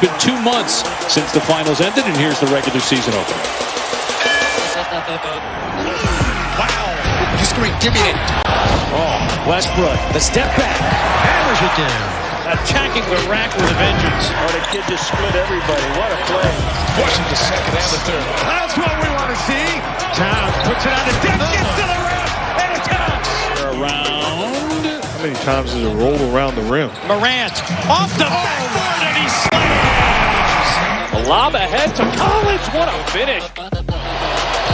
been 2 months since the finals ended, and here's the regular season opener. Wow. You scream, give me it. Oh, Westbrook, the step back. Hammers it down. Attacking the rack with a vengeance. Oh, the kid just split everybody. What a play. Washington second and the third. That's what we want to see. Towns puts it on the deck, gets to the rim, and attacks. Around. How many times does it roll around the rim? Morant off the backboard, and he slams. A lob ahead to Collins. What a finish.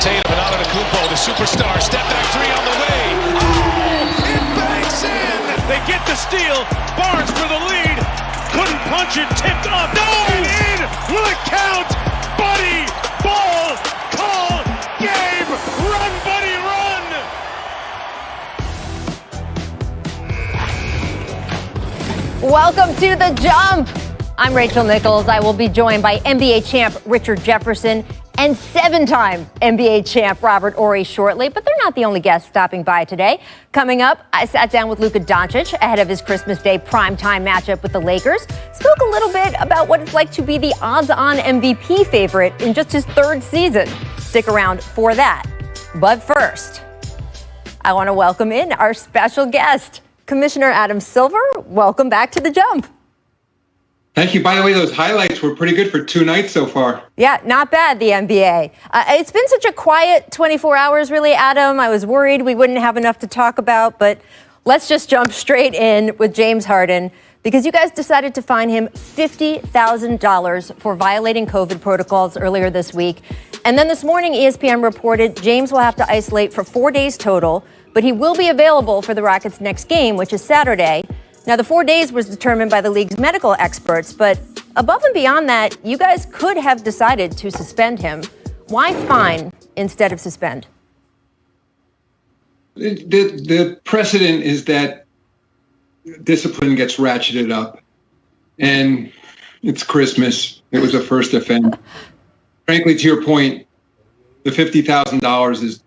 Tatum and Antetokounmpo, the superstar. Step back three on the way. Oh, it banks in. They get the steal. Barnes for the lead. Couldn't punch it. Tipped up. No! And in. Will it count? Buddy. Ball. Call. Game. Run, Buddy, run. Welcome to The Jump. I'm Rachel Nichols. I will be joined by NBA champ Richard Jefferson and 7-time NBA champ Robert Horry shortly. But they're not the only guests stopping by today. Coming up, I sat down with Luka Doncic ahead of his Christmas Day primetime matchup with the Lakers. Spoke a little bit about what it's like to be the odds-on MVP favorite in just his 3rd season. Stick around for that. But first, I want to welcome in our special guest, Commissioner Adam Silver. Welcome back to The Jump. Thank you. By the way, those highlights were pretty good for 2 nights so far. Yeah, not bad, the NBA. It's been such a quiet 24 hours, really, Adam. I was worried we wouldn't have enough to talk about, but let's just jump straight in with James Harden, because you guys decided to fine him $50,000 for violating COVID protocols earlier this week. And then this morning, ESPN reported James will have to isolate for 4 days total, but he will be available for the Rockets' next game, which is Saturday. Now, the 4 days was determined by the league's medical experts, but above and beyond that, you guys could have decided to suspend him. Why fine instead of suspend? The precedent is that discipline gets ratcheted up, and it's Christmas. It was a first offense. Frankly, to your point, the $50,000 is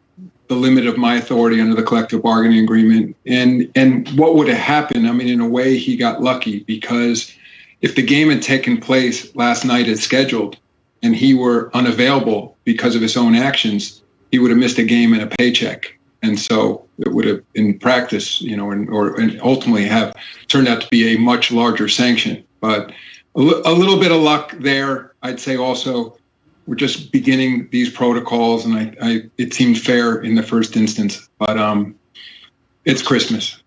the limit of my authority under the collective bargaining agreement. And what would have happened? I mean, in a way, he got lucky, because if the game had taken place last night as scheduled and he were unavailable because of his own actions, he would have missed a game and a paycheck. And so it would have, in practice, and ultimately have turned out to be a much larger sanction. But a little bit of luck there. I'd say also, we're just beginning these protocols, and it seemed fair in the first instance, but it's Christmas.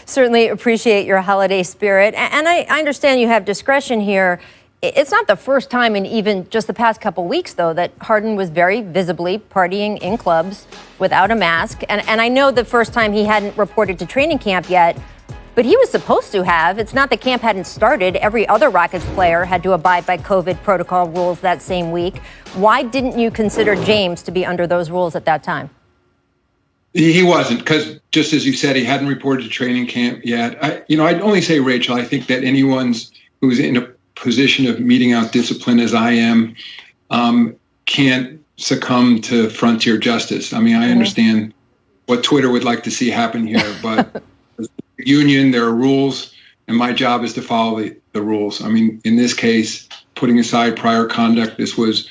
Certainly appreciate your holiday spirit. And I understand you have discretion here. It's not the first time in even just the past couple weeks, though, that Harden was very visibly partying in clubs without a mask. And I know the first time he hadn't reported to training camp yet, but he was supposed to have. It's not that camp hadn't started. Every other Rockets player had to abide by COVID protocol rules that same week. Why didn't you consider James to be under those rules at that time? He wasn't, because just as you said, he hadn't reported to training camp yet. I'd only say, Rachel, I think that anyone who's in a position of meting out discipline as I am can't succumb to frontier justice. I mean, I understand what Twitter would like to see happen here, but union, there are rules, and my job is to follow the rules. I mean, in this case, putting aside prior conduct, this was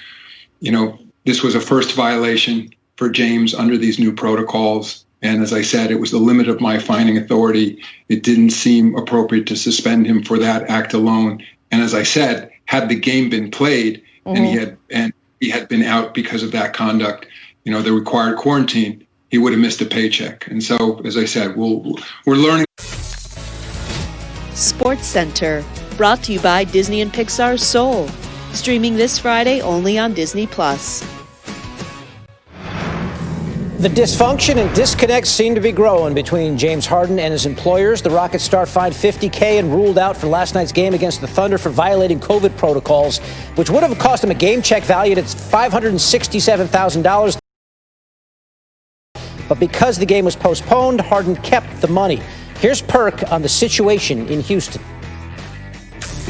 a first violation for James under these new protocols. And as I said, it was the limit of my fining authority. It didn't seem appropriate to suspend him for that act alone. And as I said, had the game been played and he had been out because of that conduct, the required quarantine, he would have missed a paycheck. And so, as I said, we're learning. Sports Center, brought to you by Disney and Pixar's Soul. Streaming this Friday only on Disney+. The dysfunction and disconnect seem to be growing between James Harden and his employers. The Rockets star fined $50K and ruled out for last night's game against the Thunder for violating COVID protocols, which would have cost him a game check valued at $567,000. But because the game was postponed, Harden kept the money. Here's Perk on the situation in Houston.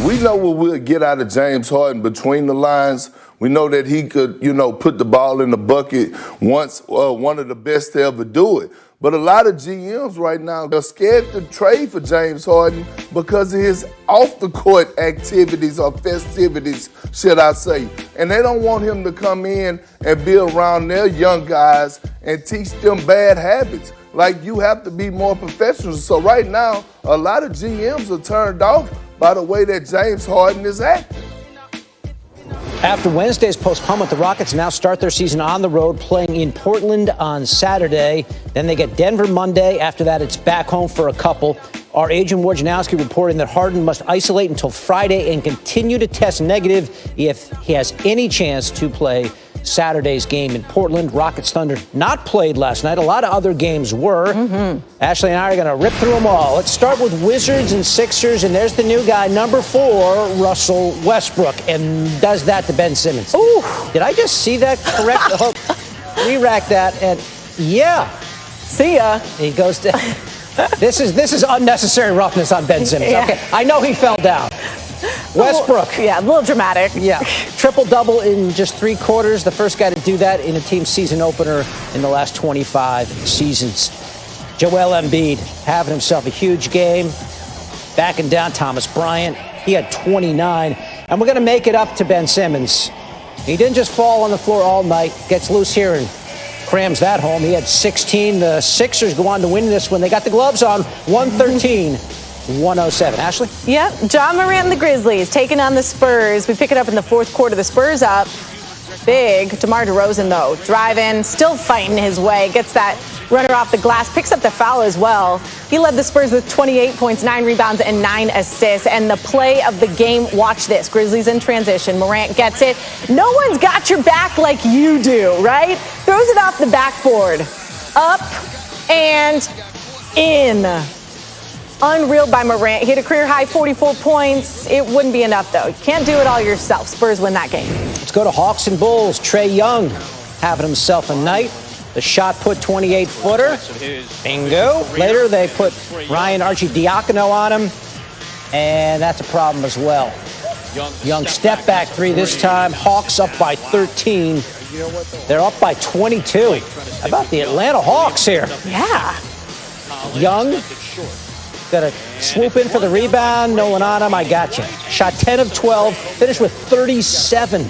We know what we'll get out of James Harden between the lines. We know that he could, put the ball in the bucket once, one of the best to ever do it. But a lot of GMs right now are scared to trade for James Harden because of his off-the-court activities or festivities, should I say. And they don't want him to come in and be around their young guys and teach them bad habits. Like, you have to be more professional. So right now, a lot of GMs are turned off by the way that James Harden is acting. After Wednesday's postponement, the Rockets now start their season on the road, playing in Portland on Saturday. Then they get Denver Monday. After that, it's back home for a couple. Our agent Wojnarowski reporting that Harden must isolate until Friday and continue to test negative if he has any chance to play Saturday's game in Portland. Rockets Thunder not played last night. A lot of other games were. Ashley and I are going to rip through them all. Let's start with Wizards and Sixers, and there's the new guy, number 4, Russell Westbrook, and does that to Ben Simmons. Ooh, did I just see that correct? Re-rack that, and yeah. See ya. He goes to... This is unnecessary roughness on Ben Simmons. Yeah. Okay, I know he fell down. Westbrook. Yeah, a little dramatic. Yeah. Triple-double in just 3 quarters. The first guy to do that in a team season opener in the last 25 seasons. Joel Embiid having himself a huge game. Backing down Thomas Bryant. He had 29. And we're going to make it up to Ben Simmons. He didn't just fall on the floor all night. Gets loose here and crams that home. He had 16. The Sixers go on to win this when they got the gloves on. 113-107. Ashley? Yep. John Morant and the Grizzlies taking on the Spurs. We pick it up in the fourth quarter. The Spurs up big. DeMar DeRozan, though, driving, still fighting his way. Gets that runner off the glass. Picks up the foul as well. He led the Spurs with 28 points, 9 rebounds, and 9 assists. And the play of the game, watch this. Grizzlies in transition. Morant gets it. No one's got your back like you do, right? Throws it off the backboard. Up and in. Unreal by Morant. He had a career-high 44 points. It wouldn't be enough, though. You can't do it all yourself. Spurs win that game. Let's go to Hawks and Bulls. Trae Young having himself a night. The shot put 28-footer. Bingo. Later, they put Ryan Arcidiacono on him, and that's a problem as well. Young step back 3 this time. Hawks up by 13. They're up by 22. How about the Atlanta Hawks here? Yeah. Young got to swoop in for the rebound. No one on him. I got you. Shot 10 of 12. Finished with 37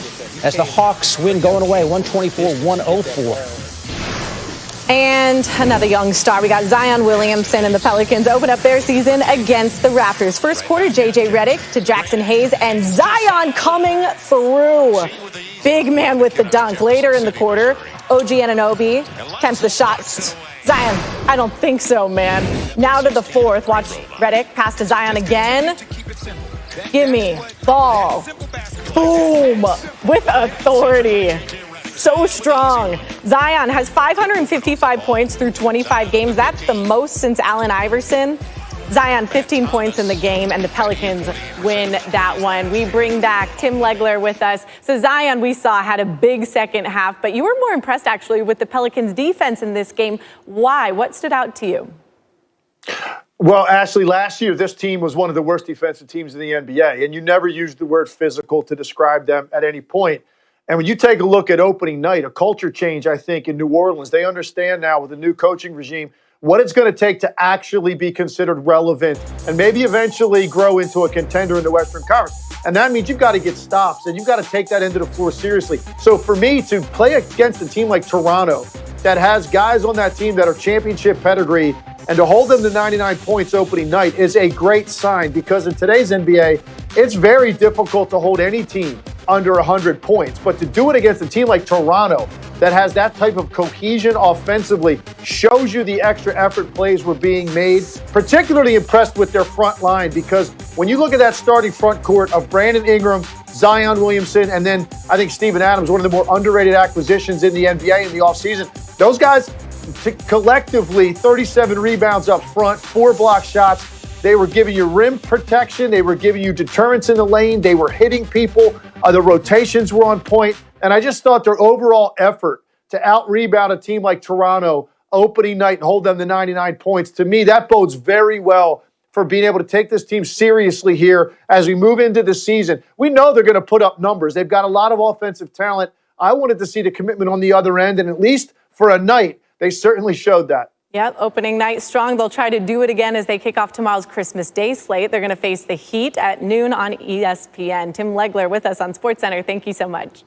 as the Hawks win going away. 124-104. And another young star. We got Zion Williamson and the Pelicans open up their season against the Raptors. First quarter, J.J. Redick to Jackson Hayes, and Zion coming through. Big man with the dunk. Later in the quarter, OG Anunoby attempts the shots. Zion, I don't think so, man. Now to the fourth. Watch Redick pass to Zion again. Gimme. Ball. Boom. With authority. So strong. Zion has 555 points through 25 games. That's the most since Allen Iverson. Zion, 15 points in the game, and the Pelicans win that one. We bring back Tim Legler with us. So Zion, we saw, had a big second half, but you were more impressed, actually, with the Pelicans' defense in this game. Why? What stood out to you? Well, Ashley, last year, this team was one of the worst defensive teams in the NBA, and you never used the word physical to describe them at any point. And when you take a look at opening night, a culture change, I think, in New Orleans, they understand now with the new coaching regime what it's going to take to actually be considered relevant and maybe eventually grow into a contender in the Western Conference. And that means you've got to get stops, and you've got to take that end of the floor seriously. So for me to play against a team like Toronto that has guys on that team that are championship pedigree and to hold them to 99 points opening night is a great sign, because in today's NBA, it's very difficult to hold any team under 100 points. But to do it against a team like Toronto that has that type of cohesion offensively shows you the extra effort plays were being made. Particularly impressed with their front line, because when you look at that starting front court of Brandon Ingram, Zion Williamson, and then I think Steven Adams, one of the more underrated acquisitions in the NBA in the offseason, those guys collectively 37 rebounds up front, 4 block shots. They were giving you rim protection. They were giving you deterrence in the lane. They were hitting people. The rotations were on point. And I just thought their overall effort to out-rebound a team like Toronto opening night and hold them to 99 points, to me, that bodes very well for being able to take this team seriously here as we move into the season. We know they're going to put up numbers. They've got a lot of offensive talent. I wanted to see the commitment on the other end, and at least for a night, they certainly showed that. Yep, opening night strong. They'll try to do it again as they kick off tomorrow's Christmas Day slate. They're going to face the Heat at noon on ESPN. Tim Legler with us on SportsCenter. Thank you so much.